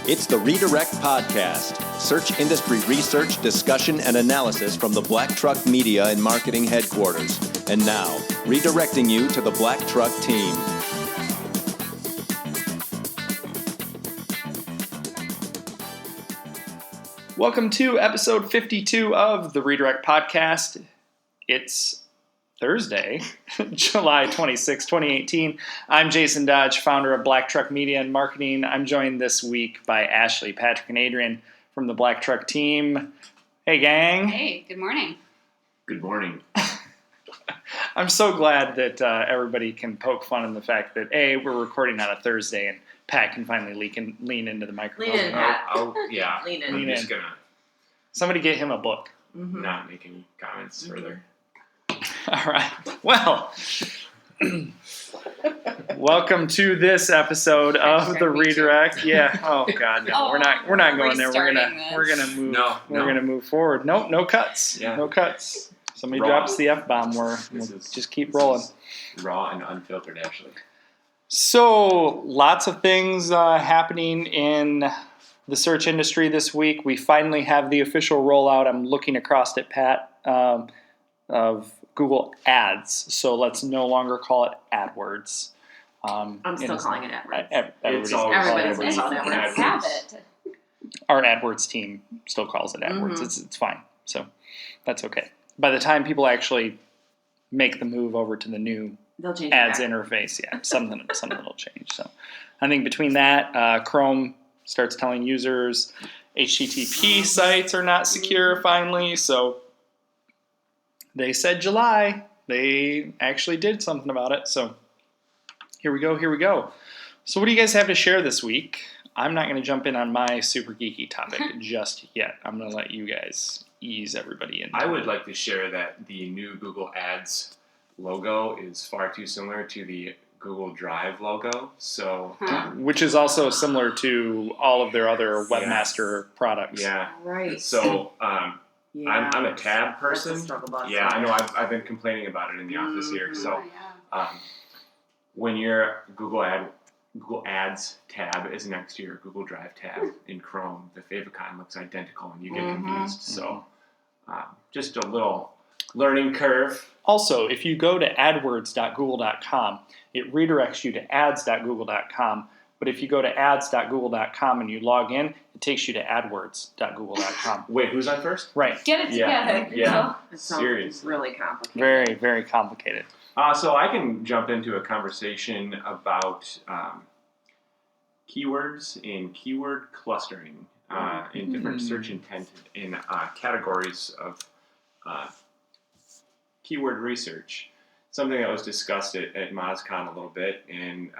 It's the Redirect Podcast, search industry research, discussion, and analysis from the Black Truck Media and Marketing Headquarters. And now, redirecting you to the Black Truck team. Welcome to episode 52 of the Redirect Podcast. It's Thursday, July 26, 2018. I'm Jason Dodge, founder of Black Truck Media and Marketing. I'm joined this week by Ashley, Patrick, and Adrian from the Black Truck team. Hey, gang. Hey, good morning. Good morning. I'm so glad that everybody can poke fun in the fact that, A, we're recording on a Thursday, and Pat can finally lean into the microphone. Lean in, Pat. Yeah. Lean in. I'm just going to Somebody get him a book. not make any comments further. All right. Well, welcome to this episode of the Redirect. Yeah. Oh God, no. We're not going there. We're gonna move. We're gonna move forward. No cuts. Yeah. No cuts. Somebody Raw. drops the F-bomb. We'll just keep rolling. Raw and unfiltered, actually. So lots of things happening in the search industry this week. We finally have the official rollout. I'm looking across at Pat of Google Ads. So let's no longer call it AdWords. I'm still calling it AdWords. Everybody's Everybody's calling it calling it AdWords. AdWords. Have it. Our AdWords team still calls it AdWords. It's fine. So that's okay. By the time people actually make the move over to the new They'll change ads it back. interface, yeah, something will change. So I think between that, Chrome starts telling users HTTP sites are not secure finally. So they said July. They actually did something about it. So here we go. So what do you guys have to share this week? I'm not going to jump in on my super geeky topic just yet. I'm going to let you guys ease everybody in. I would like to share that the new Google Ads logo is far too similar to the Google Drive logo. So, which is also similar to all of their other webmaster products. Yeah. Right. So, Yeah. I'm a tab person. That's a struggle bus. Yeah, I know. I've been complaining about it in the office here. So, Yeah. when your Google Ads tab is next to your Google Drive tab in Chrome, the favicon looks identical, and you get confused. So, just a little learning curve. Also, if you go to adwords.google.com, it redirects you to ads.google.com. But if you go to ads.google.com and you log in, it takes you to adwords.google.com. Wait, who's on first? Right. Get it together. Yeah. It sounds Seriously. really complicated. Very, very complicated. So I can jump into a conversation about keywords and keyword clustering in different search intent in categories of keyword research. Something that was discussed at MozCon a little bit, and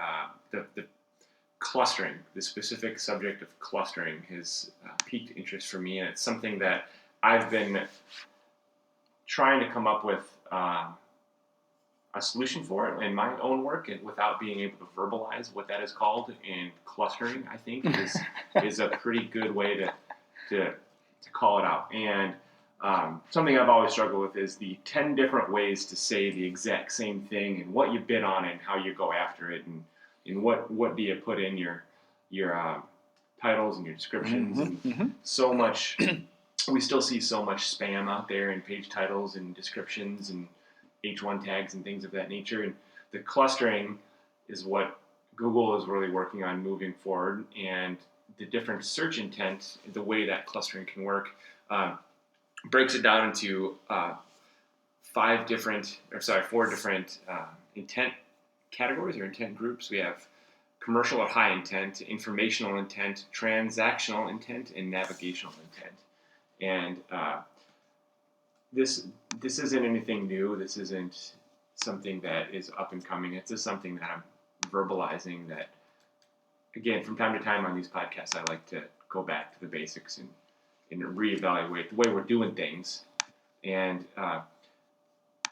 the clustering, the specific subject of clustering has piqued interest for me, and it's something that I've been trying to come up with a solution for it in my own work, and without being able to verbalize what that is called. And clustering, I think, is a pretty good way to call it out. And something I've always struggled with is the 10 different ways to say the exact same thing, and what you bid on and how you go after it, and what do you put in your titles and your descriptions. And so much, we still see so much spam out there in page titles and descriptions and H1 tags and things of that nature. And the clustering is what Google is really working on moving forward, and the different search intent, the way that clustering can work, breaks it down into four different intent categories or intent groups. We have commercial or high intent, informational intent, transactional intent, and navigational intent. And this isn't anything new. This isn't something that is up and coming. It's just something that I'm verbalizing that, again, from time to time on these podcasts, I like to go back to the basics and reevaluate the way we're doing things. And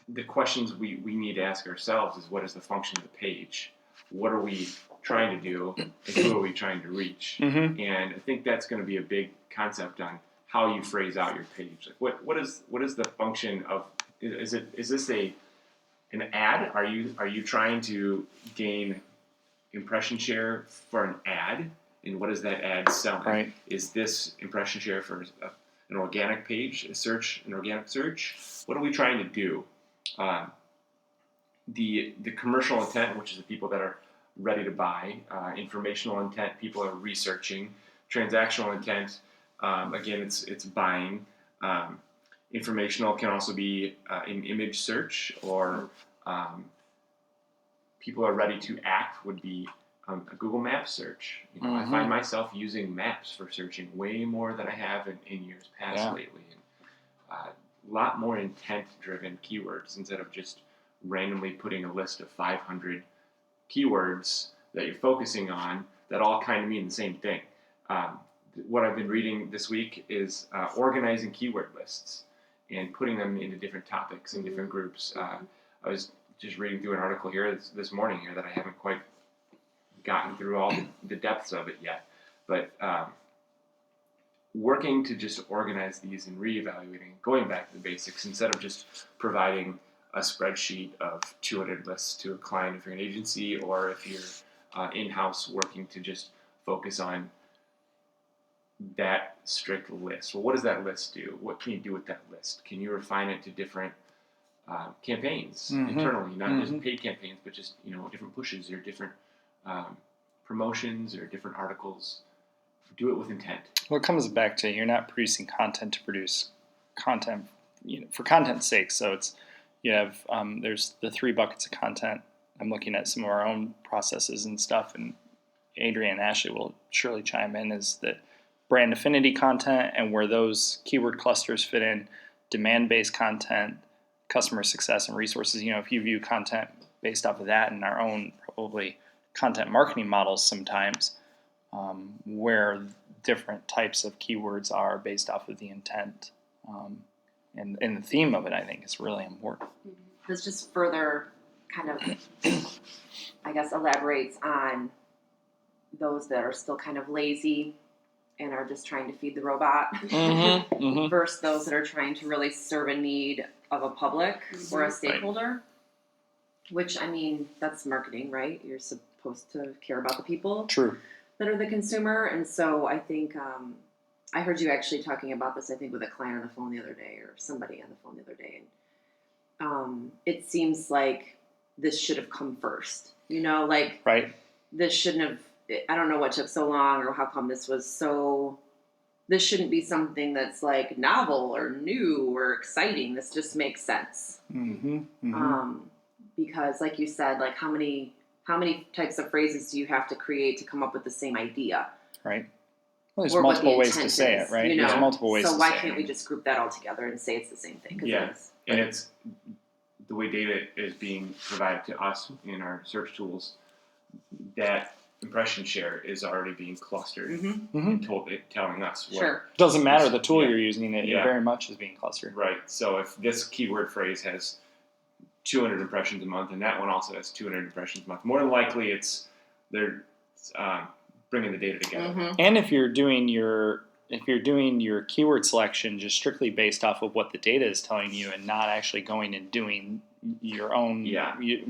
the questions we need to ask ourselves is, what is the function of the page? What are we trying to do, and who are we trying to reach? And I think that's going to be a big concept on how you phrase out your page. Like, what is the function of? Is this an ad? Are you trying to gain impression share for an ad? and what does that ad selling? Right. Is this impression share for an organic page, an organic search? What are we trying to do? The commercial intent, which is the people that are ready to buy, informational intent, people are researching, transactional intent, again, it's buying. Informational can also be an image search, or people are ready to act would be a Google Maps search. I find myself using maps for searching way more than I have in years past lately. And, a lot more intent-driven keywords instead of just randomly putting a list of 500 keywords that you're focusing on that all kind of mean the same thing. What I've been reading this week is organizing keyword lists and putting them into different topics and different groups. I was just reading through an article here this morning here that I haven't quite gotten through all the depths of it yet, but working to just organize these and reevaluating, going back to the basics instead of just providing a spreadsheet of 200 lists to a client if you're an agency, or if you're in-house working to just focus on that strict list. Well, what does that list do? What can you do with that list? Can you refine it to different campaigns internally, not just paid campaigns, but just different pushes or different promotions or different articles? Do it with intent. Well, it comes back to you're not producing content to produce content, for content's sake. So it's you have there's the 3 buckets of content. I'm looking at some of our own processes and stuff, and Adrian and Ashley will surely chime in. Is that brand affinity content and where those keyword clusters fit in, demand-based content, customer success and resources. If you view content based off of that and our own probably content marketing models sometimes, where different types of keywords are based off of the intent and the theme of it, I think is really important. This just further kind of, I guess, elaborates on those that are still kind of lazy and are just trying to feed the robot versus those that are trying to really serve a need of a public or a stakeholder, which, I mean, that's marketing, right? You're supposed to care about the people that are the consumer. And so I think I heard you actually talking about this, I think, with a client on the phone the other day, or somebody on the phone the other day. And it seems like this should have come first, this shouldn't have, I don't know what took so long, or how come this shouldn't be something that's like novel or new or exciting. This just makes sense. Because like you said, like how many types of phrases do you have to create to come up with the same idea? Right. Well, there's multiple ways to say it, right? There's multiple ways to say it. So why can't we just group that all together and say it's the same thing? And it's the way data is being provided to us in our search tools, that impression share is already being clustered and telling us what. Sure. Doesn't matter the tool you're using, it very much is being clustered. Right. So if this keyword phrase has 200 impressions a month, and that one also has 200 impressions a month, more than likely they're bringing the data together. And if you're doing your keyword selection just strictly based off of what the data is telling you, and not actually going and doing your own,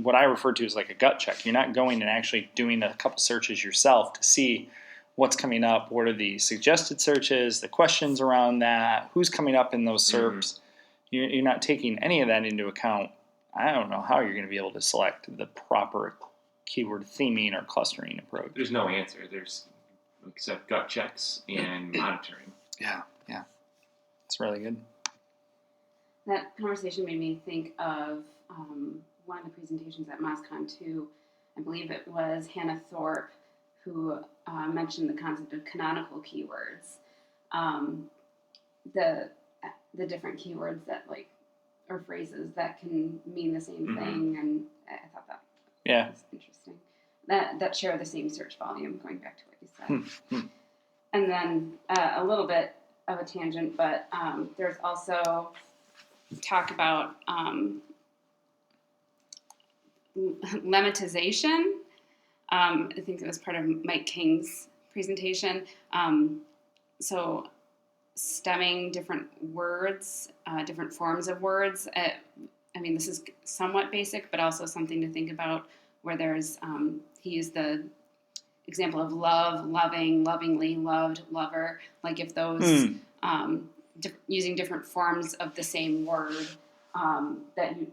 what I refer to as like a gut check. You're not going and actually doing a couple searches yourself to see what's coming up, what are the suggested searches, the questions around that, who's coming up in those SERPs. You're not taking any of that into account. I don't know how you're going to be able to select the proper keyword theming or clustering approach. There's no answer. There's except gut checks and monitoring. Yeah. It's really good. That conversation made me think of one of the presentations at MozCon 2. I believe it was Hannah Thorpe who mentioned the concept of canonical keywords. The different keywords that or phrases that can mean the same thing, and I thought that was interesting. That share the same search volume, going back to what you said. And then a little bit of a tangent, but there's also talk about lemmatization. I think it was part of Mike King's presentation. So stemming different words, different forms of words. I mean, this is somewhat basic, but also something to think about, where there's, he used the example of love, loving, lovingly, loved, lover, like if those using different forms of the same word, that you,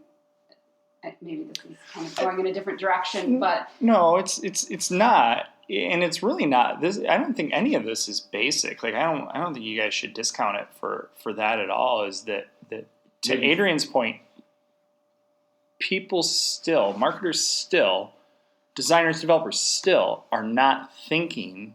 maybe this is kind of going in a different direction, but no, it's not, and it's really not. This, I don't think any of this is basic. Like I don't think you guys should discount it for that at all. Is that to Adrian's point, people still, marketers still, designers, developers still are not thinking.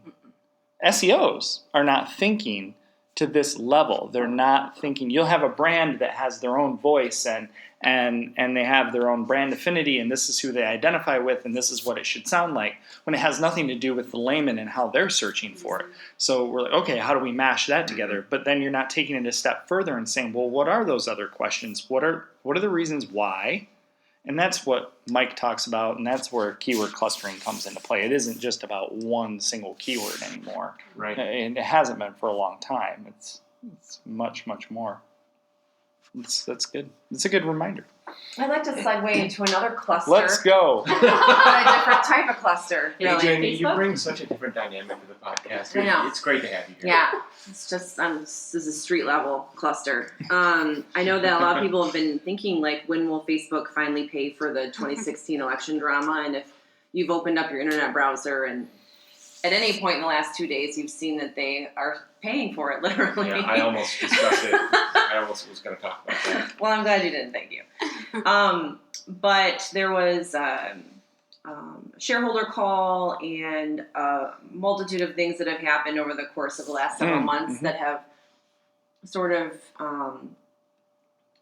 SEOs are not thinking to this level. They're not thinking. You'll have a brand that has their own voice and they have their own brand affinity, and this is who they identify with, and this is what it should sound like, when it has nothing to do with the layman and how they're searching for it. So we're like, okay, how do we mash that together? But then you're not taking it a step further and saying, well, what are those other questions? What are the reasons why? And that's what Mike talks about, and that's where keyword clustering comes into play. It isn't just about one single keyword anymore. Right. And it hasn't been for a long time. It's much, much more. That's good. It's a good reminder. I'd like to segue into another cluster. Let's go. A different type of cluster. Adrian, you bring such a different dynamic to the podcast. I know. It's great to have you here. Yeah, it's just this is a street level cluster. I know that a lot of people have been thinking, like, when will Facebook finally pay for the 2016 election drama? And if you've opened up your internet browser and at any point in the last 2 days, you've seen that they are paying for it, literally. Yeah, I almost discussed it. I almost was going to talk about that. Well, I'm glad you didn't. Thank you. But there was a shareholder call and a multitude of things that have happened over the course of the last several months that have sort of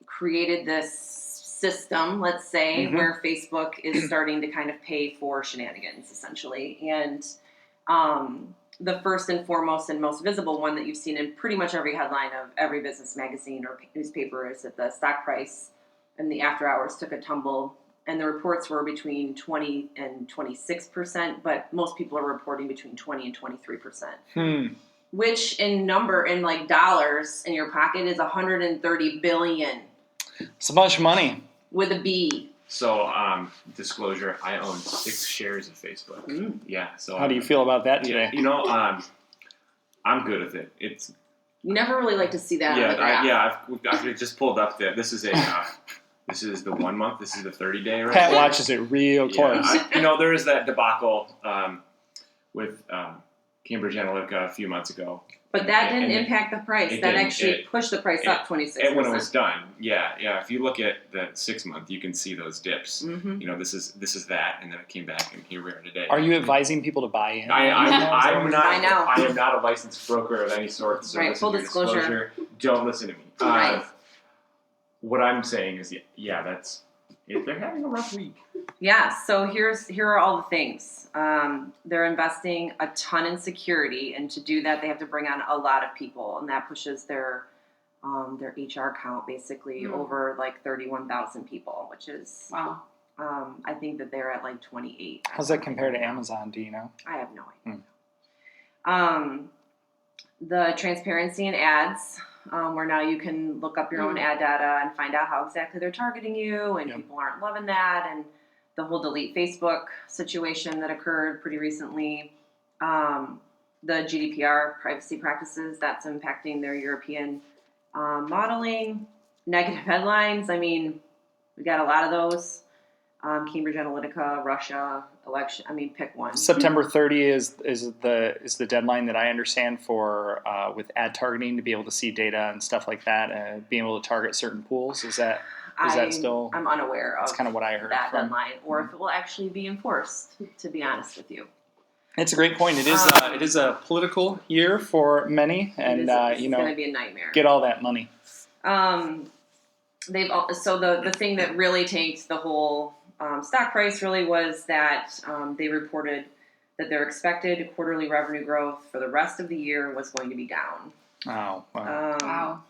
created this system, let's say, where Facebook is starting to kind of pay for shenanigans, essentially. And the first and foremost and most visible one that you've seen in pretty much every headline of every business magazine or newspaper is that the stock price and the after hours took a tumble, and the reports were between 20 and 26%, but most people are reporting between 20 and 23%. Which in number, in like dollars in your pocket, is $130 billion. It's a bunch of money. With a B. So, disclosure, I own 6 shares of Facebook. Yeah. So how do you feel about that today? Yeah, I'm good with it. It's you never really like to see that. On the graph. I've just pulled up this is this is the 1 month. This is the 30-day. Right? Pat watches it real close. There is that debacle with Cambridge Analytica a few months ago. But that didn't impact the price. That actually pushed the price up 26%. And when it was done, yeah. If you look at the 6 month, you can see those dips. This is that, and then it came back, and here we are today. Are you advising people to buy in? I'm not. I know. I am not a licensed broker of any sort. So right. Full disclosure. Don't listen to me. Right. What I'm saying is, they're having a rough week. Yeah, so here are all the things. They're investing a ton in security, and to do that, they have to bring on a lot of people, and that pushes their HR count basically over like 31,000 people, which is wow. I think that they're at like 28. How's that compare to Amazon? Do you know? I have no idea. The transparency in ads, where now you can look up your own ad data and find out how exactly they're targeting you, and people aren't loving that, and the whole delete Facebook situation that occurred pretty recently, the GDPR privacy practices, that's impacting their European modeling, negative headlines. I mean, we got a lot of those. Cambridge Analytica, Russia, election. I mean, pick one. September 30 is the deadline that I understand for with ad targeting to be able to see data and stuff like that, being able to target certain pools. Is that still? I'm unaware of. That's kind of what I heard. That deadline, or if it will actually be enforced. To be honest with you, it's a great point. It is a political year for many, and it's going to be a nightmare. Get all that money. The thing that really tanked the whole stock price really was that they reported that their expected quarterly revenue growth for the rest of the year was going to be down. Oh, wow. Wow.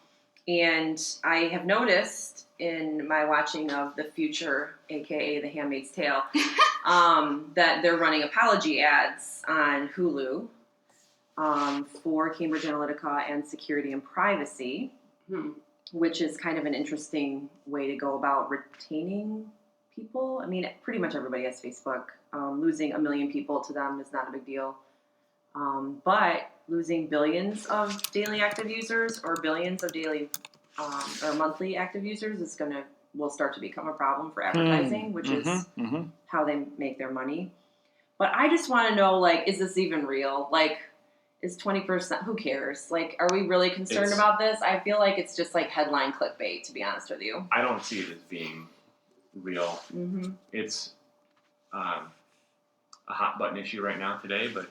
And I have noticed in my watching of The Future, a.k.a. The Handmaid's Tale, that they're running apology ads on Hulu for Cambridge Analytica and security and privacy, which is kind of an interesting way to go about retaining people. I mean, pretty much everybody has Facebook. Losing 1 million people to them is not a big deal. But losing billions of daily active users or billions of daily or monthly active users will start to become a problem for advertising, which is how they make their money. But I just want to know, like, is this even real? Like, is 20%, who cares? Like, are we really concerned about this? I feel like it's just like headline clickbait, to be honest with you. I don't see it as being real. It's a hot button issue right now today, but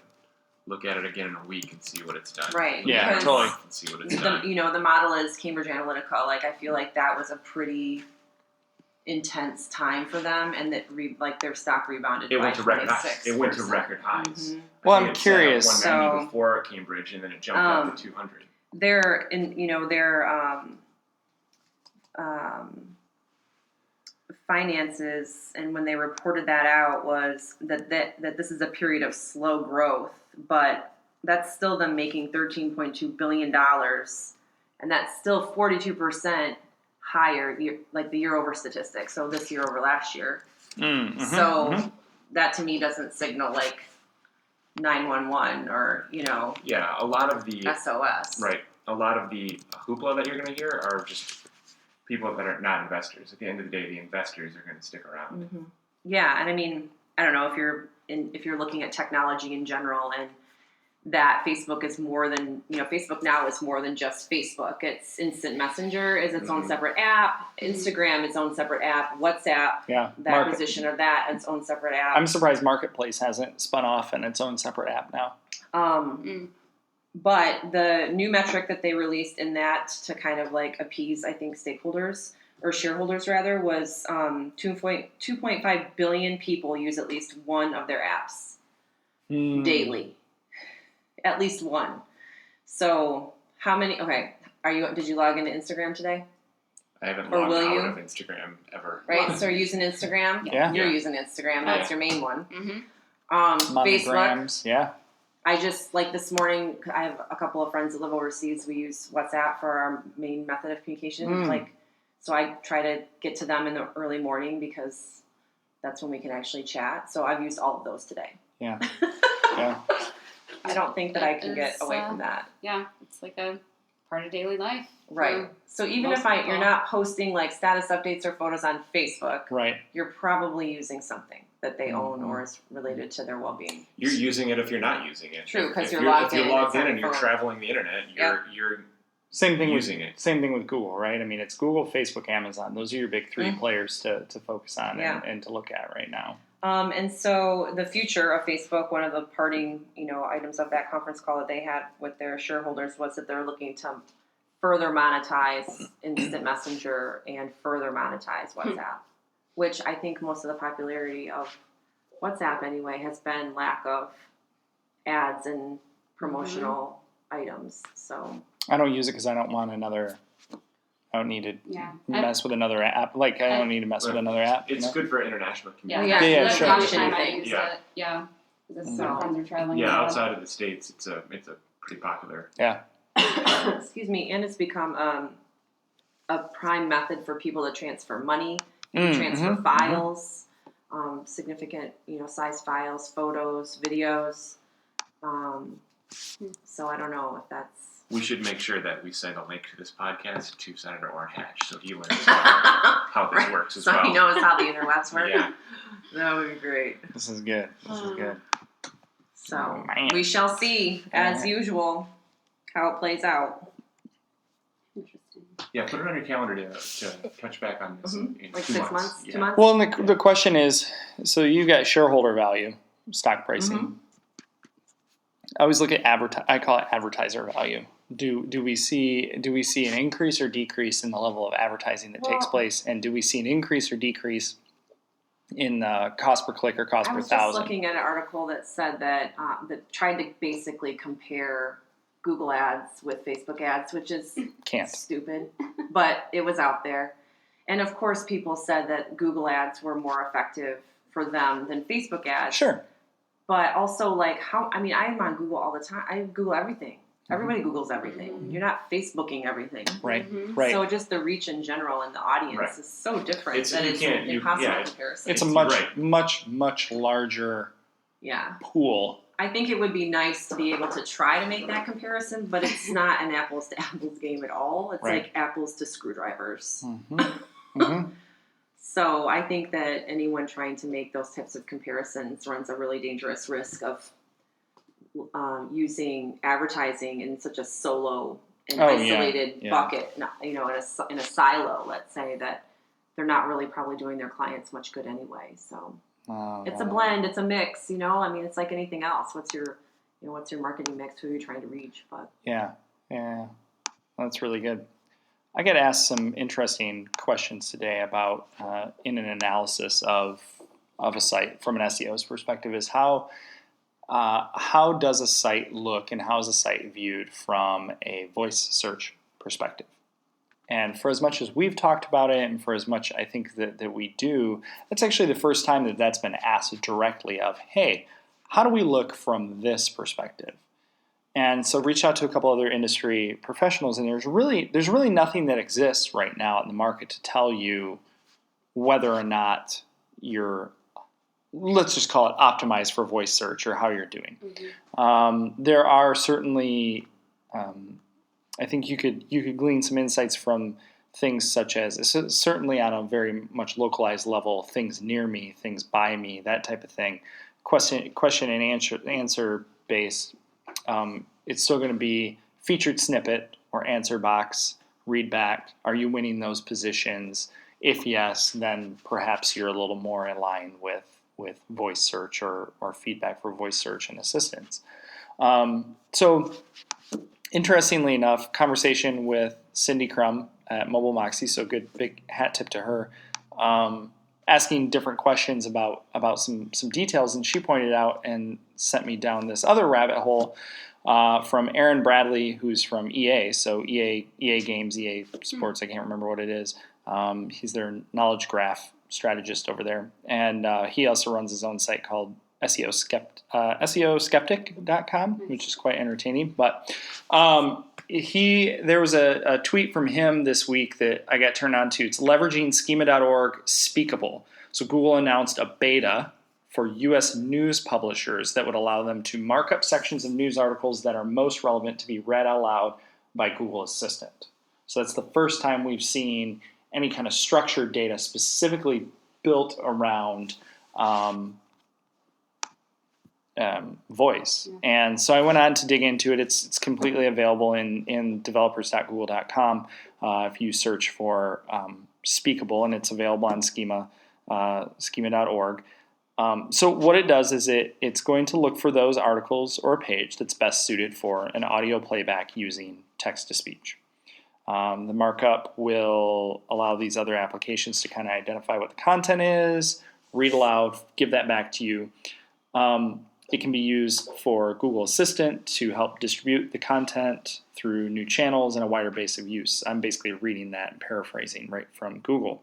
look at it again in a week and see what it's done. Right. Yeah, totally. And see what it's done. The model is Cambridge Analytica. Like, I feel like that was a pretty intense time for them, and that their stock rebounded. It went to record highs. 26%. It went to record highs. Well, I'm curious. 190 before Cambridge, and then it jumped up to 200. Their finances, and when they reported that out, was that this is a period of slow growth, but that's still them making $13.2 billion, and that's still 42% higher, like the year over statistic. So this year over last year. That to me doesn't signal like 911 or a lot of the SOS. Right. A lot of the hoopla that you're going to hear are just people that are not investors. At the end of the day, the investors are going to stick around. Yeah, and I mean, I don't know if you're looking at technology in general, and that Facebook is more than, Facebook now is more than just Facebook. It's Instant Messenger is its own separate app. Instagram, its own separate app. WhatsApp, the acquisition of that, its own separate app. I'm surprised Marketplace hasn't spun off in its own separate app now. But the new metric that they released in that to kind of like appease, I think, stakeholders or shareholders rather, was 2.5 billion people use at least one of their apps daily. At least one. So how many? Okay, did you log into Instagram today? I haven't logged out of Instagram ever. Right. So you're using Instagram. Yeah. You're using Instagram. That's your main one. Monograms, Facebook. I just, like this morning, I have a couple of friends that live overseas. We use WhatsApp for our main method of communication. So I try to get to them in the early morning because that's when we can actually chat. So I've used all of those today. Yeah. I don't think that I can get away from that. Yeah, it's like a part of daily life. Right. So even if you're not posting like status updates or photos on Facebook, you're probably using something that they own or is related to their well-being. You're using it if you're not using it. True, because you're logged in. If you're logged in and you're traveling the internet, you're same thing using it. Same thing with Google, right? I mean, it's Google, Facebook, Amazon. Those are your big three players to focus on and to look at right now. And so the future of Facebook, one of the parting, items of that conference call that they had with their shareholders was that they're looking to further monetize Instant Messenger and further monetize WhatsApp, which I think most of the popularity of WhatsApp anyway has been lack of ads and promotional items. So I don't use it because I don't want I don't need to mess with another app. Like, I don't need to mess with another app. It's good for international community. Yeah, sure. Friends are traveling. Yeah, outside of the States, it's a pretty popular. Yeah. Excuse me, and it's become a prime method for people to transfer money, transfer files, significant, size files, photos, videos. So I don't know if that's. We should make sure that we send a link to this podcast to Senator Orrin Hatch so he learns how this works as well. So he knows how the interwebs work? Yeah. That would be great. This is good. So we shall see, as usual, how it plays out. Interesting. Yeah, put it on your calendar to touch back on this in like 2 6 months. months, Yeah. 2 months? Well, and the question is, so you got shareholder value, stock pricing. I always look at I call it advertiser value. Do we see an increase or decrease in the level of advertising that takes place, and do we see an increase or decrease in cost per click or cost per thousand? I was just looking at an article that said that tried to basically compare Google ads with Facebook ads, which is stupid, but it was out there. And of course, people said that Google ads were more effective for them than Facebook ads. Sure. But also, I'm on Google all the time. I Google everything. Everybody Googles everything. You're not Facebooking everything. Right. So just the reach in general and the audience is so different that it's impossible comparison. It's a much larger pool. I think it would be nice to be able to try to make that comparison, but it's not an apples to apples game at all. It's like apples to screwdrivers. So I think that anyone trying to make those types of comparisons runs a really dangerous risk of using advertising in such a solo and isolated bucket, in a silo, let's say, that they're not really probably doing their clients much good anyway. So it's a blend, it's a mix, I mean, it's like anything else. What's your marketing mix? Who are you trying to reach? But well, that's really good. I got asked some interesting questions today about in an analysis of a site from an SEO's perspective is how does a site look and how is a site viewed from a voice search perspective? And for as much as we've talked about it and for as much I think that we do, that's actually the first time that's been asked directly of, hey, how do we look from this perspective? And so reach out to a couple other industry professionals, and there's really nothing that exists right now in the market to tell you whether or not you're, let's just call it optimized for voice search or how you're doing. There are certainly, I think you could glean some insights from things such as, certainly on a very much localized level, things near me, things by me, that type of thing. Question and answer based. It's still going to be featured snippet or answer box, read back. Are you winning those positions? If yes, then perhaps you're a little more in line with voice search or feedback for voice search and assistance. So interestingly enough, conversation with Cindy Crum at Mobile Moxie, so good big hat tip to her, asking different questions about some details, and she pointed out and sent me down this other rabbit hole from Aaron Bradley, who's from EA, so EA Games, EA Sports, I can't remember what it is. He's their knowledge graph strategist over there, and he also runs his own site called SEOskeptic.com, which is quite entertaining. But there was a tweet from him this week that I got turned on to. It's leveraging Schema.org Speakable. So Google announced a beta for U.S. news publishers that would allow them to mark up sections of news articles that are most relevant to be read out loud by Google Assistant. So that's the first time we've seen any kind of structured data specifically built around voice. And so I went on to dig into it. It's completely available in developers.google.com if you search for Speakable, and it's available on schema.org. So what it does is it's going to look for those articles or a page that's best suited for an audio playback using text-to-speech. The markup will allow these other applications to kind of identify what the content is, read aloud, give that back to you. It can be used for Google Assistant to help distribute the content through new channels and a wider base of use. I'm basically reading that and paraphrasing right from Google.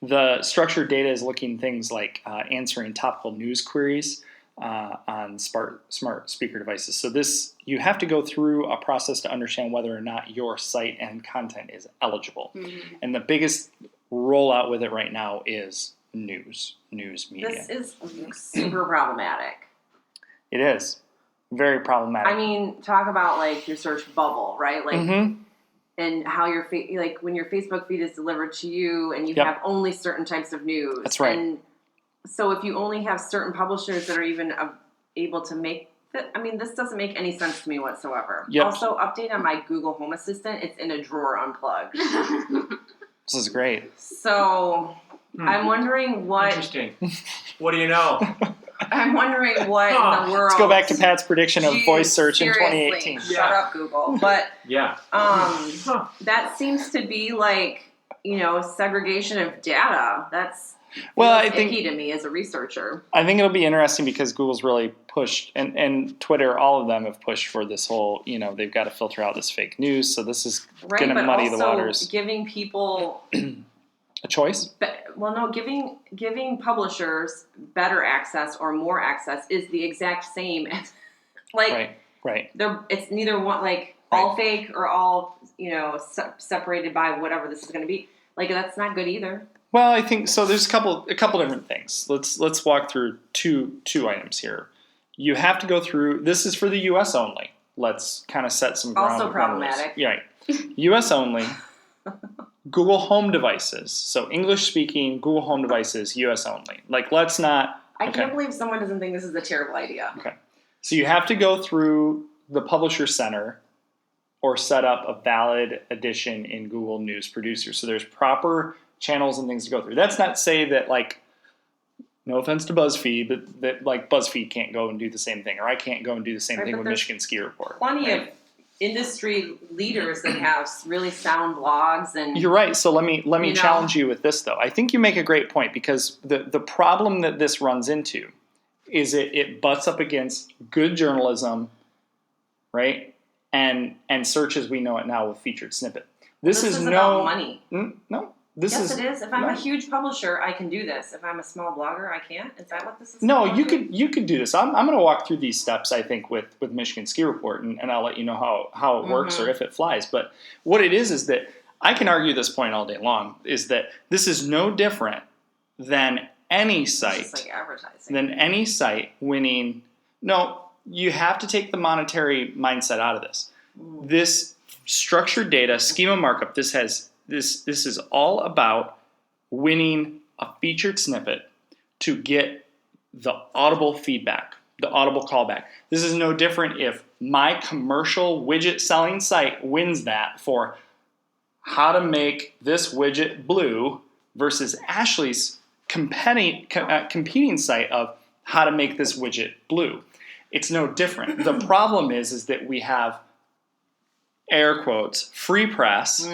The structured data is looking things like answering topical news queries on smart speaker devices. So you have to go through a process to understand whether or not your site and content is eligible. And the biggest rollout with it right now is news media. This is super problematic. It is very problematic. I mean, talk about like your search bubble, right? Like, and how your like when your Facebook feed is delivered to you, and you have only certain types of news. That's right. And so if you only have certain publishers that are even able to make that, I mean, this doesn't make any sense to me whatsoever. Also, update on my Google Home Assistant. It's in a drawer unplugged. This is great. So I'm wondering what. Interesting. What do you know? I'm wondering what in the world. Let's go back to Pat's prediction of voice search in 2018. Shut up, Google. But that seems to be like, segregation of data. That's I think icky to me as a researcher. I think it'll be interesting because Google's really pushed, and Twitter, all of them have pushed for this whole, they've got to filter out this fake news. So this is going to muddy the waters. Giving people a choice? Giving publishers better access or more access is the exact same as, Right. It's neither one, like, all fake or all, separated by whatever this is going to be. Like, that's not good either. Well, I think so. There's a couple different things. Let's walk through two items here. You have to go through. This is for the U.S. only. Let's kind of set some ground. Also problematic. Yeah, right. U.S. only. Google Home devices. So English speaking Google Home devices, U.S. only. Like, let's not. I can't believe someone doesn't think this is a terrible idea. Okay. So you have to go through the Publisher Center or set up a valid edition in Google News Producer. So there's proper channels and things to go through. That's not to say that, like, no offense to BuzzFeed, but that, like, BuzzFeed can't go and do the same thing, or I can't go and do the same thing with Michigan Ski Report. Plenty of industry leaders that have really sound blogs. And you're right. So let me challenge you with this, though. I think you make a great point, because the problem that this runs into is it butts up against good journalism, right? And search as we know it now with featured snippet. This is about money. No. Yes, it is. If I'm a huge publisher, I can do this. If I'm a small blogger, I can't. Is that what this is? No, you could do this. I'm going to walk through these steps, I think, with Michigan Ski Report, and I'll let you know how it works or if it flies. But what it is that I can argue this point all day long, is that this is no different than any site. It's like advertising. Than any site winning. No, you have to take the monetary mindset out of this. This structured data, schema markup, this is all about winning a featured snippet to get the audible feedback, the audible callback. This is no different if my commercial widget selling site wins that for how to make this widget blue versus Ashley's competing site of how to make this widget blue. It's no different. The problem is that we have, air quotes, free press.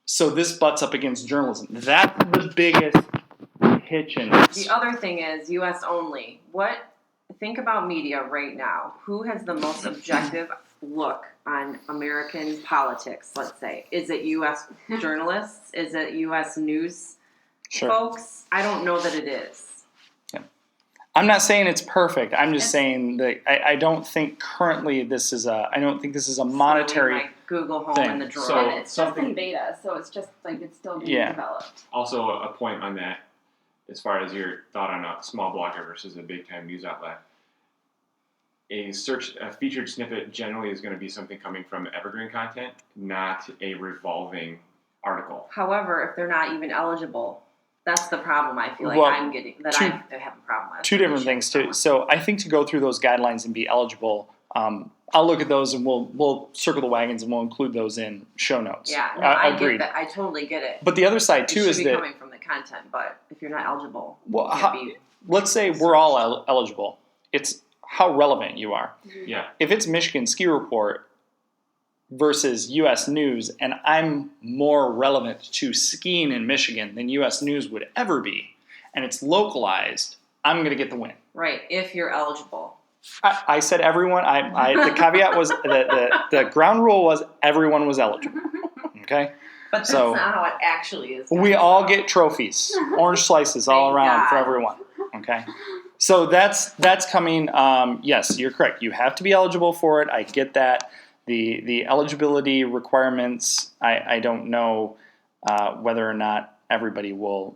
So this butts up against journalism. That's the biggest hitch in this. The other thing is U.S. only. Think about media right now. Who has the most objective look on American politics, let's say? Is it U.S. journalists? Is it U.S. news folks? I don't know that it is. I'm not saying it's perfect. I'm just saying that I don't think currently this is a monetary like Google Home thing. in the drawer. So it's just in beta, so it's just like it's still being developed. Also, a point on that, as far as your thought on a small blogger versus a big time news outlet. A featured snippet generally is going to be something coming from evergreen content, not a revolving article. However, if they're not even eligible, that's the problem I feel like I'm getting, I have a problem with. Two different things, too. So I think to go through those guidelines and be eligible, I'll look at those and we'll circle the wagons and we'll include those in show notes. Yeah, no, I get that. I totally get it. But the other side, too, is that... It should be coming from the content, but if you're not eligible, let's say we're all eligible. It's how relevant you are. Yeah. If it's Michigan Ski Report versus U.S. News, and I'm more relevant to skiing in Michigan than U.S. News would ever be, and it's localized, I'm going to get the win. Right, if you're eligible. I said everyone. The caveat was the ground rule was everyone was eligible. Okay, but that's not how it actually is. We all get trophies, orange slices all around for everyone. Okay, so that's coming. Yes, you're correct. You have to be eligible for it. I get that. The eligibility requirements, I don't know whether or not everybody will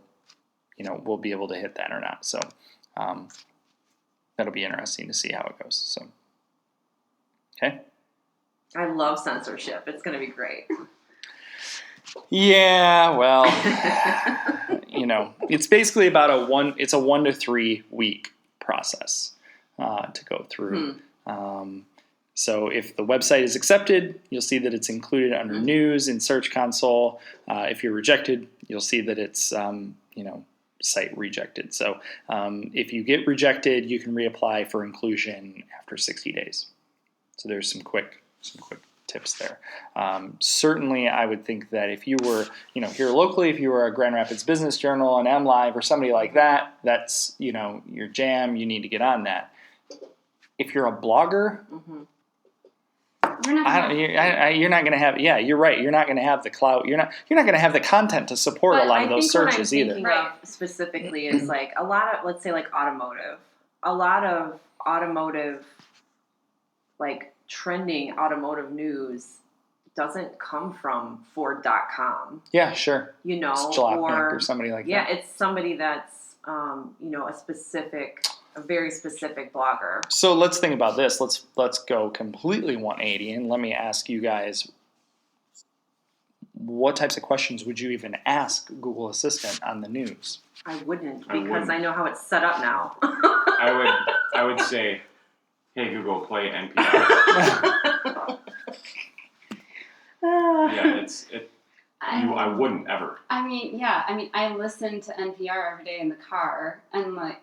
be able to hit that or not. So that'll be interesting to see how it goes. So, okay. I love censorship. It's going to be great. Yeah, well, it's basically about a 1 to 3 week process to go through. So if the website is accepted, you'll see that it's included under news in Search Console. If you're rejected, you'll see that it's, site rejected. So if you get rejected, you can reapply for inclusion after 60 days. So there's some quick tips there. Certainly, I would think that if you were, here locally, if you were a Grand Rapids Business Journal, an MLive, or somebody like that, that's, your jam, you need to get on that. If you're a blogger, you're not going to have. Yeah, you're right. You're not going to have the clout. You're not going to have the content to support a lot of those searches either. What I'm thinking of specifically is like a lot of, let's say, like automotive. A lot of automotive, like trending automotive news doesn't come from Ford.com. Yeah, sure. You know, it's or somebody like that. Yeah, it's somebody that's, a very specific blogger. So let's think about this. Let's go completely 180, and let me ask you guys, what types of questions would you even ask Google Assistant on the news? I wouldn't, because I know how it's set up now. I would say, hey Google, play NPR. I wouldn't ever. I mean, I listen to NPR every day in the car, and I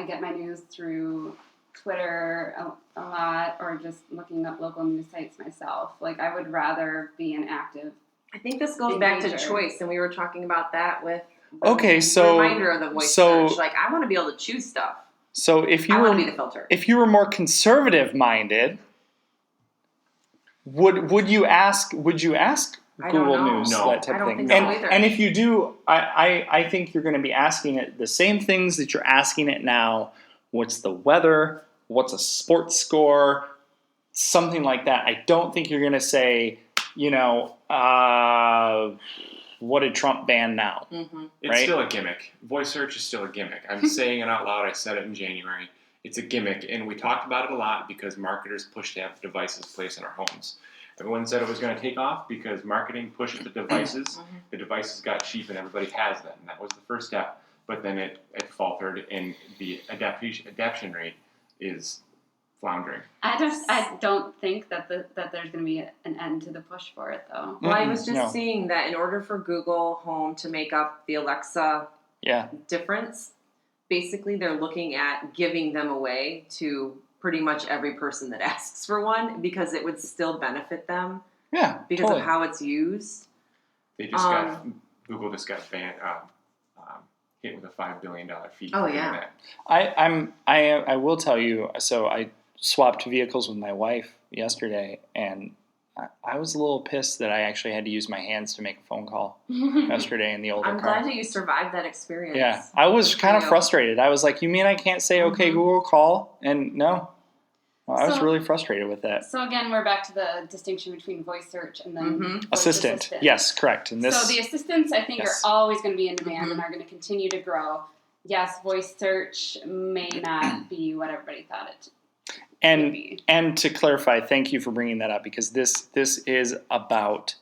get my news through Twitter a lot, or just looking up local news sites myself. Like, I would rather be an active. I think this goes back to choice, and we were talking about that with reminder of the voice search. Like, I want to be able to choose stuff. So if I want to be the filter. If you were more conservative minded, would you ask Google News that type of thing? And if you do, I think you're going to be asking it the same things that you're asking it now. What's the weather? What's a sports score? Something like that. I don't think you're going to say, what did Trump ban now? Mm-hmm. It's still a gimmick. Voice search is still a gimmick. I'm saying it out loud. I said it in January. It's a gimmick, and we talked about it a lot because marketers pushed to have devices placed in our homes. Everyone said it was going to take off because marketing pushed the devices. Mm-hmm. The devices got cheap, and everybody has them. And that was the first step. But then it faltered, and the adaptation rate is floundering. I don't think that there's going to be an end to the push for it, though. Well, I was just seeing that in order for Google Home to make up the Alexa difference, basically they're looking at giving them away to pretty much every person that asks for one, because it would still benefit them. Yeah, because of how it's used. They just Google just got banned. Hit with a $5 billion fee. Oh yeah. I will tell you. So I swapped vehicles with my wife yesterday, and I was a little pissed that I actually had to use my hands to make a phone call yesterday in the older car. I'm glad that you survived that experience. Yeah, I was kind of frustrated. I was like, "You mean I can't say okay, Google, call?" And no. Well, I was really frustrated with that. So again, we're back to the distinction between voice search and then voice assistant. Yes, correct. And so the assistants, I think, are always going to be in demand and are going to continue to grow. Yes, voice search may not be what everybody thought it would be. And to clarify, thank you for bringing that up, because this is about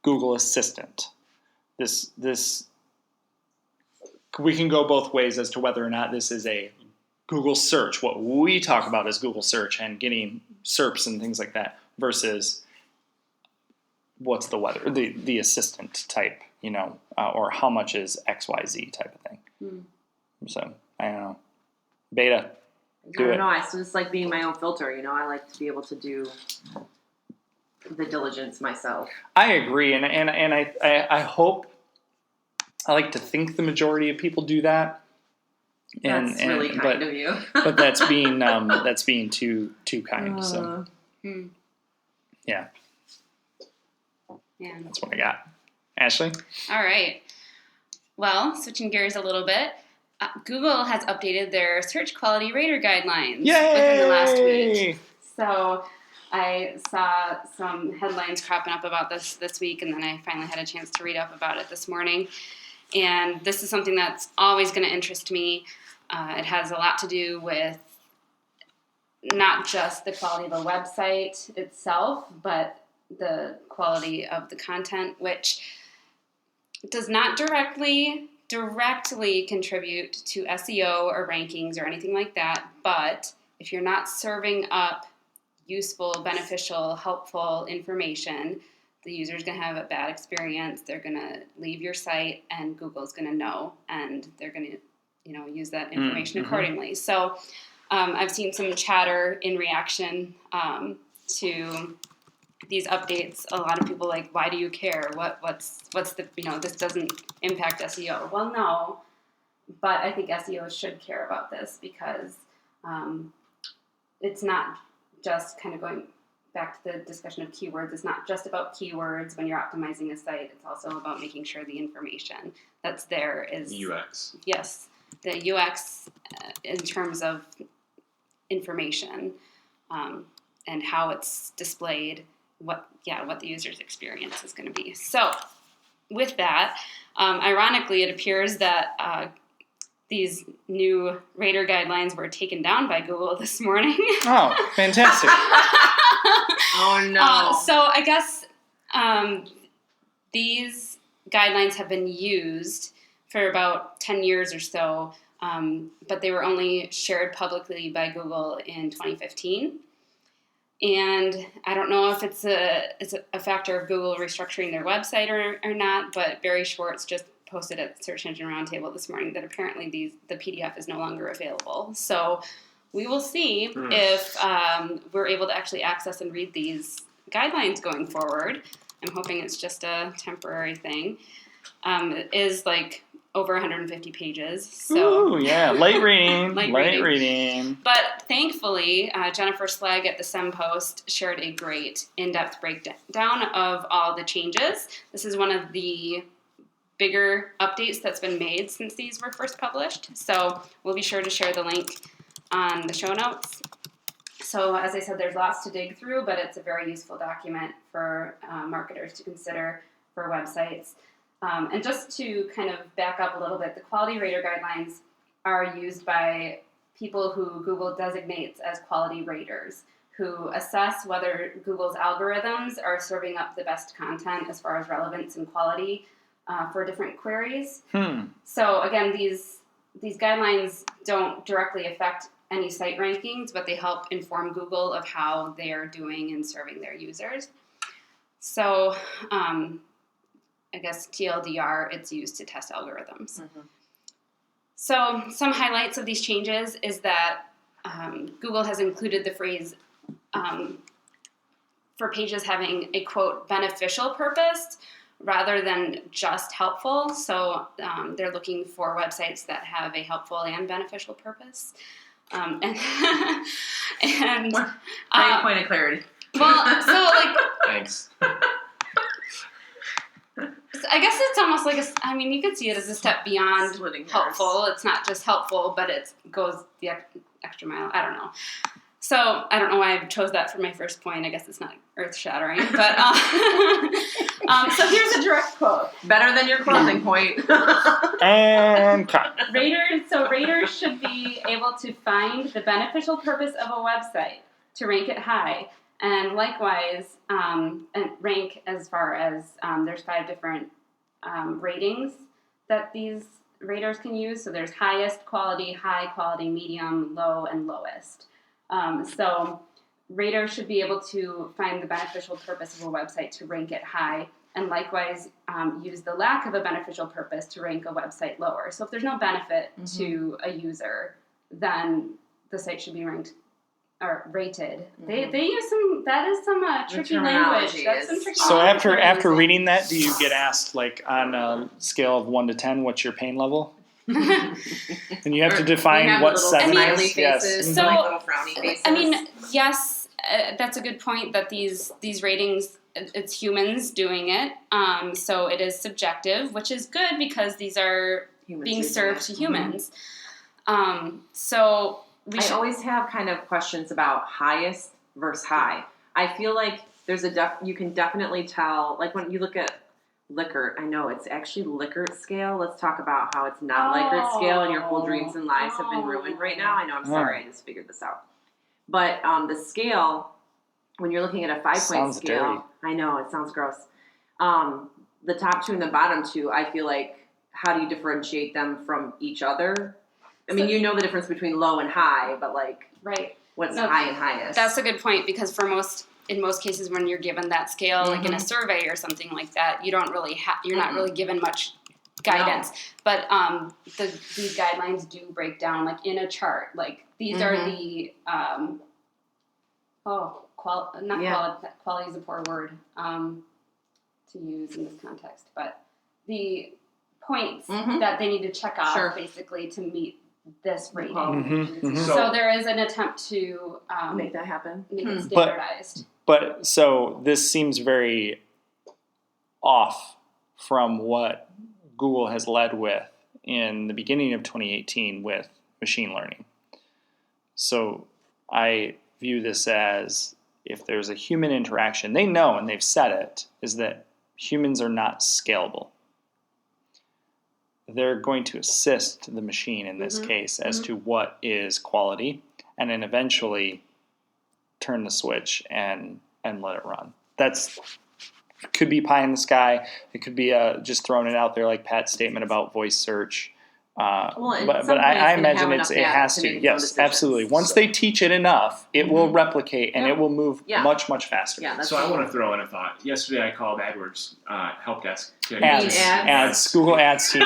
Google Assistant. This we can go both ways as to whether or not this is a Google search, what we talk about as Google search and getting SERPs and things like that, versus what's the weather, the assistant type, or how much is XYZ type of thing. So, I don't know. Beta, I don't know. I still just like being my own filter. I like to be able to do the diligence myself. I agree, and I hope, I like to think the majority of people do that. That's really kind of you. But that's being too kind. So yeah, that's what I got. Ashley? All right. Well, switching gears a little bit, Google has updated their search quality rater guidelines within the last week. So I saw some headlines cropping up about this week, and then I finally had a chance to read up about it this morning. And this is something that's always going to interest me. It has a lot to do with not just the quality of a website itself, but the quality of the content, which does not directly contribute to SEO or rankings or anything like that. But if you're not serving up useful, beneficial, helpful information, the user's going to have a bad experience. They're going to leave your site, and Google's going to know, and they're going to, use that information accordingly. So I've seen some chatter in reaction to these updates. A lot of people like, why do you care? What's the, this doesn't impact SEO. Well, no, but I think SEO should care about this, because it's not just kind of going back to the discussion of keywords. It's not just about keywords when you're optimizing a site. It's also about making sure the information that's there is UX. Yes, the UX in terms of information and how it's displayed, what the user's experience is going to be. So with that, ironically, it appears that these new rater guidelines were taken down by Google this morning. Oh, fantastic. Oh, no. So I guess these guidelines have been used for about 10 years or so, but they were only shared publicly by Google in 2015. And I don't know if it's a factor of Google restructuring their website or not, but Barry Schwartz just posted at Search Engine Roundtable this morning that apparently the PDF is no longer available. So we will see if we're able to actually access and read these guidelines going forward. I'm hoping it's just a temporary thing. It is like over 150 pages. So ooh, yeah, light reading. Light reading. But thankfully, Jennifer Slag at the SEM Post shared a great in-depth breakdown of all the changes. This is one of the bigger updates that's been made since these were first published. So we'll be sure to share the link on the show notes. So as I said, there's lots to dig through, but it's a very useful document for marketers to consider for websites. And just to kind of back up a little bit, the quality rater guidelines are used by people who Google designates as quality raters, who assess whether Google's algorithms are serving up the best content as far as relevance and quality for different queries. So again, these guidelines don't directly affect any site rankings, but they help inform Google of how they are doing in serving their users. So I guess TLDR, it's used to test algorithms. So some highlights of these changes is that Google has included the phrase for pages having a, quote, beneficial purpose rather than just helpful. So they're looking for websites that have a helpful and beneficial purpose. And Great point of clarity. Well, so like, Thanks. I guess it's almost like you could see it as a step beyond helpful. It's not just helpful, but it goes the extra mile. I don't know. So I don't know why I chose that for my first point. I guess it's not earth-shattering, but so here's a direct quote. Better than your closing point. And cut. Raters should be able to find the beneficial purpose of a website to rank it high, and likewise and rank as far as there's 5 different ratings that these raters can use. So there's highest quality, high quality, medium, low, and lowest. So raters should be able to find the beneficial purpose of a website to rank it high, and likewise use the lack of a beneficial purpose to rank a website lower. So if there's no benefit to a user, then the site should be ranked or rated. They use some tricky language. That's some tricky So after reading that, do you get asked, like, on a scale of 1 to 10, what's your pain level? And you have to define what 7 is. Yes. So, like little frowny faces. Yes, that's a good point that these ratings, it's humans doing it. So it is subjective, which is good because these are being served to humans. So I always have kind of questions about highest versus high. I feel like there's you can definitely tell, like when you look at Likert, I know it's actually Likert scale. Let's talk about how it's not Likert scale and your whole dreams and lives have been ruined right now. I know, I'm sorry, I just figured this out. But the scale, when you're looking at a 5-point scale, dirty. I know, it sounds gross. The top 2 and the bottom 2, I feel like, how do you differentiate them from each other? I mean, you know the difference between low and high, but like, what's high and highest? That's a good point because in most cases when you're given that scale, like in a survey or something like that, you don't really you're not really given much guidance. No. But these guidelines do break down like in a chart. Like these are the quality is a poor word to use in this context, but the points that they need to check off basically to meet this rating. So there is an attempt to make that happen, make it standardized. But so this seems very off from what Google has led with in the beginning of 2018 with machine learning. So I view this as if there's a human interaction, they know, and they've said it, is that humans are not scalable. They're going to assist the machine in this case as to what is quality, and then eventually turn the switch and let it run. That's could be pie in the sky. It could be just throwing it out there like Pat's statement about voice search. But I imagine it has to. Yes, absolutely. Once they teach it enough, it will replicate and it will move much, much faster. Yeah, so I want to throw in a thought. Yesterday I called AdWords help desk. Ads, Google Ads team.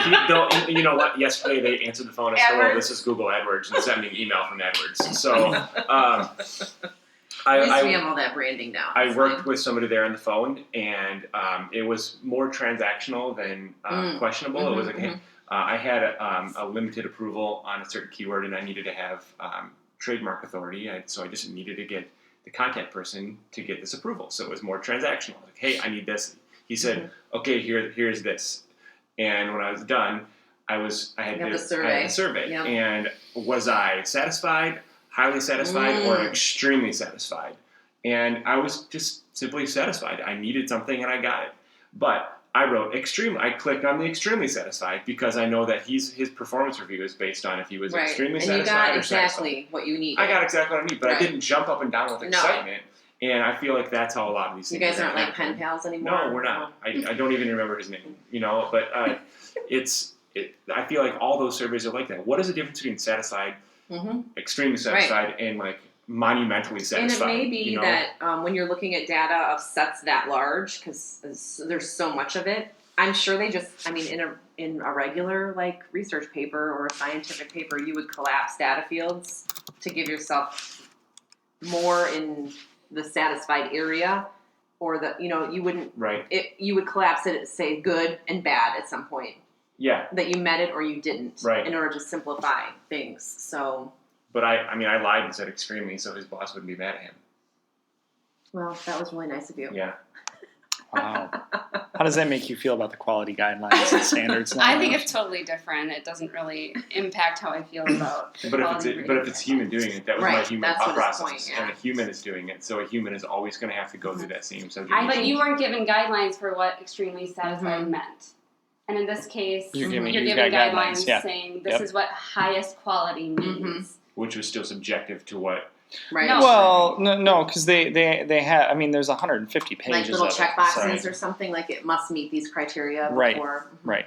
You know what? Yesterday they answered the phone and said, "Hello, this is Google AdWords," and sent me an email from AdWords. So at least we have all that branding now. I worked with somebody there on the phone, and it was more transactional than questionable. It was like, I had a limited approval on a certain keyword, and I needed to have trademark authority. So I just needed to get the contact person to get this approval. So it was more transactional. Like, hey, I need this. He said, okay, here's this. And when I was done, I had the survey. Yep. And was I satisfied, highly satisfied, or extremely satisfied? And I was just simply satisfied. I needed something, and I got it. But I wrote extreme. I clicked on the extremely satisfied because I know that his performance review is based on if he was extremely satisfied or satisfied. And you got exactly what you needed. I got exactly what I need, but I didn't jump up and down with excitement. And I feel like that's how a lot of these things. You guys aren't like pen pals anymore. No, we're not. I don't even remember his name. But I feel like all those surveys are like that. What is the difference between satisfied, extremely satisfied, and like monumentally satisfied? And it may be that when you're looking at data of sets that large, because there's so much of it, I'm sure they just, in a regular like research paper or a scientific paper, you would collapse data fields to give yourself more in the satisfied area, or you wouldn't. Right. You would collapse it, say good and bad at some point. Yeah. That you met it or you didn't. Right. In order to simplify things. So. But I lied and said extremely, so his boss wouldn't be mad at him. Well, that was really nice of you. Yeah. Wow. How does that make you feel about the quality guidelines and standards now? I think it's totally different. It doesn't really impact how I feel about But if it's human doing it, that was my human thought process. Point, and a human is doing it, so a human is always going to have to go through that same subject. But you weren't given guidelines for what extremely satisfied meant. And in this case, you're giving guidelines saying this is what highest quality means. Which was still subjective to what. Right. No. Well, no, because they have. There's 150 pages. Like little of checkboxes or something. Like it must meet these criteria before. Right.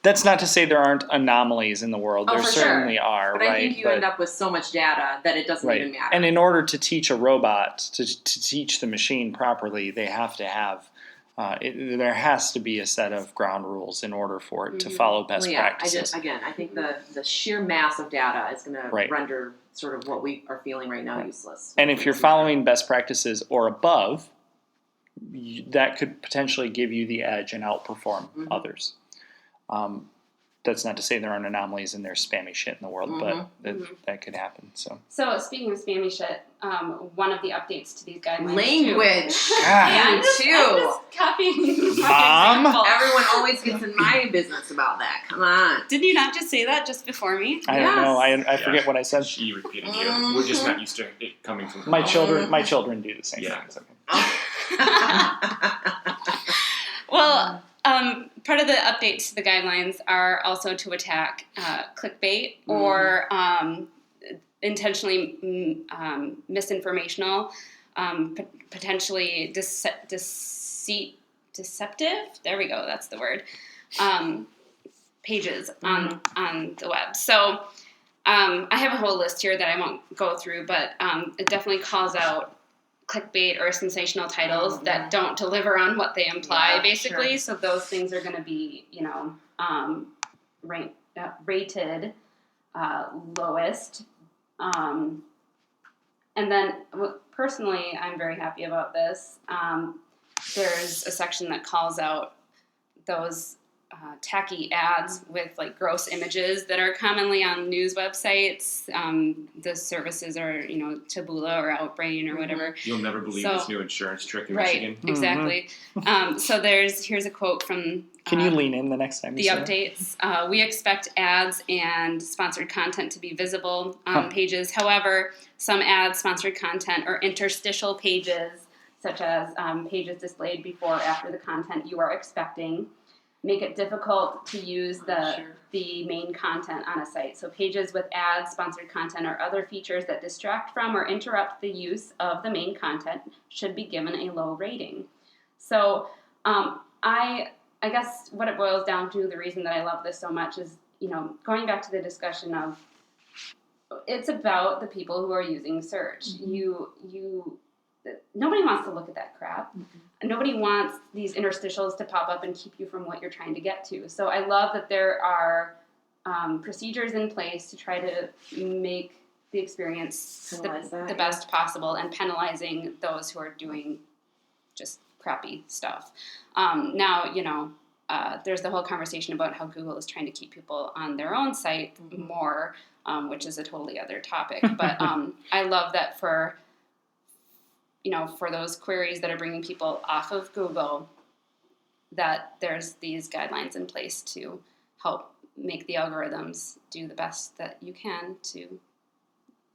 That's not to say there aren't anomalies in the world. There certainly are. But I think you end up with so much data that it doesn't even matter. And in order to teach a robot to teach the machine properly, they have to have. There has to be a set of ground rules in order for it to follow best practices. I think the sheer mass of data is going to render sort of what we are feeling right now useless. And if you're following best practices or above, that could potentially give you the edge and outperform others. That's not to say there aren't anomalies and there's spammy shit in the world, but that could happen. So speaking of spammy shit, one of the updates to these guidelines language. I'm too. just copying Mom. Everyone always gets in my business about that. Come on. Didn't you not just say that just before me? I don't know. I forget what I said. She repeated you. We're just not used to it coming from my children. My children do the same thing. Well, part of the updates to the guidelines are also to attack clickbait or intentionally misinformational, potentially deceptive. There we go. That's the word. Pages on the web. So I have a whole list here that I won't go through, but it definitely calls out clickbait or sensational titles that don't deliver on what they imply, basically. Sure. So those things are going to be, rated lowest. And then, personally, I'm very happy about this. There's a section that calls out those tacky ads with like gross images that are commonly on news websites. The services are, Taboola or Outbrain or whatever. You'll never believe this new insurance trick in Michigan. Exactly. So here's a quote from Can you lean in the next time you the say updates. We expect ads and sponsored content to be visible on pages. However, some ads, sponsored content, or interstitial pages, such as pages displayed before or after the content you are expecting, make it difficult to use the main content on a site. So pages with ads, sponsored content, or other features that distract from or interrupt the use of the main content should be given a low rating. So I guess what it boils down to, the reason that I love this so much is, going back to the discussion of, it's about the people who are using search. Nobody wants to look at that crap. Nobody wants these interstitials to pop up and keep you from what you're trying to get to. So I love that there are procedures in place to try to make the experience the best possible, and penalizing those who are doing just crappy stuff. Now, there's the whole conversation about how Google is trying to keep people on their own site more, which is a totally other topic. But I love that for those queries that are bringing people off of Google, that there's these guidelines in place to help make the algorithms do the best that you can to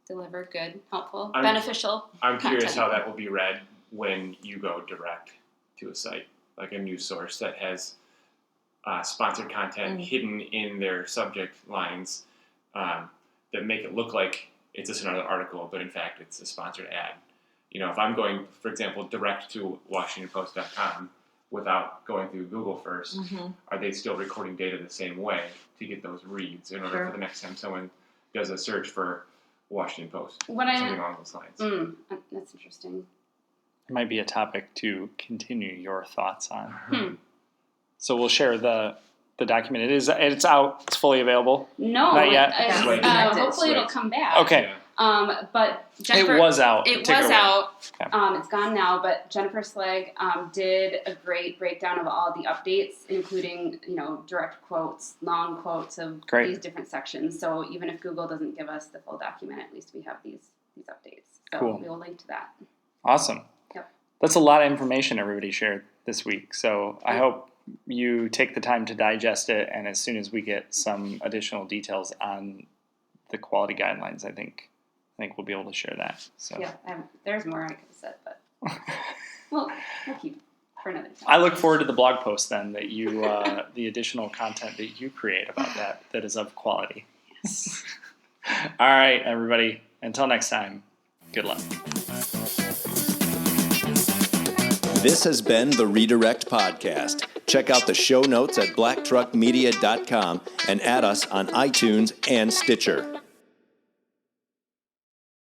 deliver good, helpful, beneficial I'm content. curious how that will be read when you go direct to a site, like a news source that has sponsored content hidden in their subject lines that make it look like it's just another article, but in fact it's a sponsored ad. If I'm going, for example, direct to WashingtonPost.com without going through Google first, are they still recording data the same way to get those reads in order for the next time someone does a search for Washington Post? Something along those lines. That's interesting. It might be a topic to continue your thoughts on. So we'll share the document. It's out. It's fully available. No, not yet. Hopefully it'll come back. Okay. But Jennifer, it was out. It was out. Okay. It's gone now. But Jennifer Slegg did a great breakdown of all the updates, including direct quotes, long quotes of these different sections. So even if Google doesn't give us the full document, at least we have these updates. So we will link to that. Awesome. Yep. That's a lot of information everybody shared this week. So I hope you take the time to digest it, and as soon as we get some additional details on the quality guidelines, I think we'll be able to share that. So there's more I could have said, but we'll keep for another time. I look forward to the blog post then that you the additional content that you create about that is of quality. Yes. All right, everybody. Until next time, good luck. This has been the Redirect Podcast. Check out the show notes at blacktruckmedia.com and add us on iTunes and Stitcher.